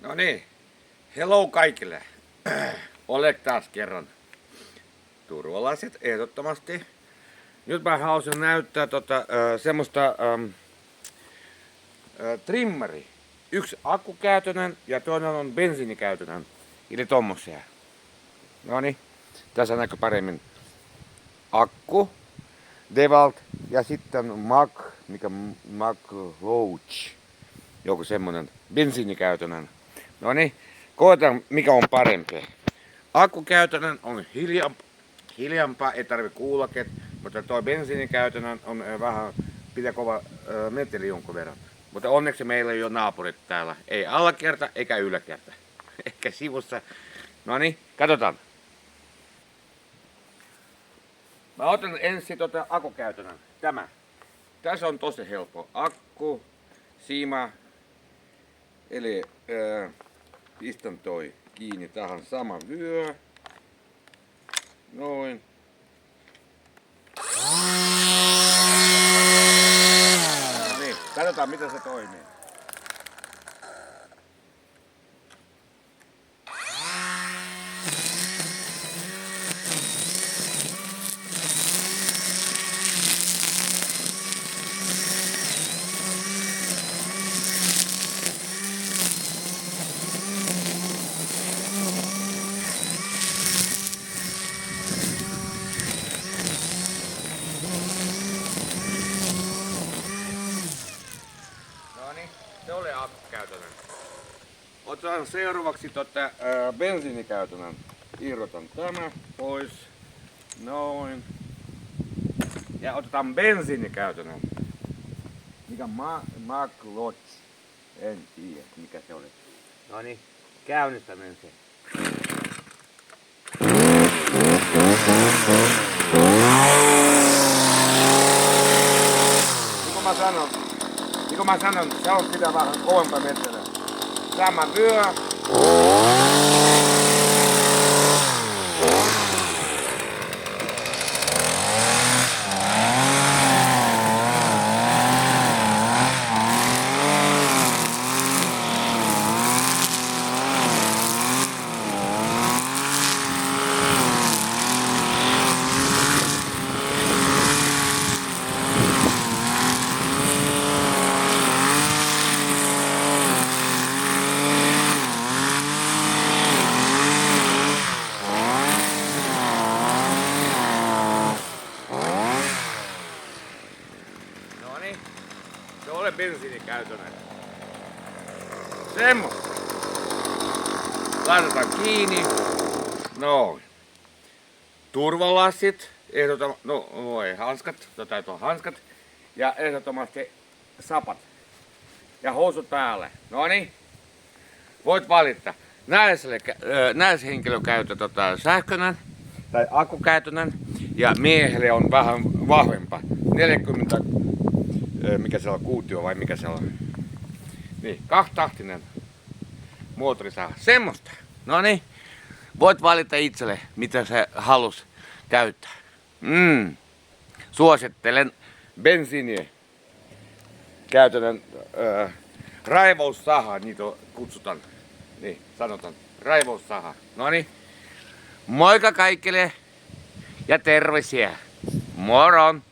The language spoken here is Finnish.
No niin, hello kaikille. Oleg taas kerran. Turvalaiset ehdottomasti. Nyt mä haluaisin näyttää semmoista trimmari. Yksi akkukäytönen ja toinen on bensiinikäytönen. Eli tommosia. Noniin, tässä näkyy paremmin akku, Dewalt ja sitten Mag Roach. Joku semmonen bensiinikäytönen. Noniin, koetaan mikä on parempi. Akkukäytönen on hiljampaa, ei tarvi kuuloket, mutta tuo bensiinikäytönen on vähän pitää kova meteli jonkun verran. Mutta onneksi meillä ei ole naapurit täällä. Ei alakerta eikä yläkerta. Eikä sivussa. Noniin, katsotaan. Mä otan ensin akkukäytönen. Tämä. Tässä on tosi helppo. Akku, siima. Eli pistän toi kiinni tähän sama vyö. Noin. No niin, katsotaan miten se toimii. Se oli akkukäytönen. Otetaan seuraavaksi bensiinikäytönen. Irrotan tämä pois. Noin. Ja otetaan bensiinikäytönen. Mikä Mag Roach. En tiedä mikä se oli. Noniin, käynnistäminen se. Niin kuin mä sanon, se on pitää vähän kovempaa metsällä. Sama vyö. Se ole bensiinikäytönen. Semmosta. Laitetaan kiinni. Noin. Turvalassit. Hanskat. Täytyy hanskat. Ja ehdottomasti sapat. Ja housut päälle. Noniin. Voit valita. Näissä henkilö käyttää sähkönen tai akkukäytönen. Ja miehelle on vähän vahvempaa. 40 mikä se on, kuutio vai mikä se on. Niin, kahtahtinen moottorisaha. Semmosta. Noniin. Voit valita itselle, mitä sä halus käyttää. Suosittelen bensiiniä käytännön raivaussaha, niitä kutsutaan. Niin, sanotaan. Raivaussaha. Noniin. Moikka kaikille ja terveisiä. Moron!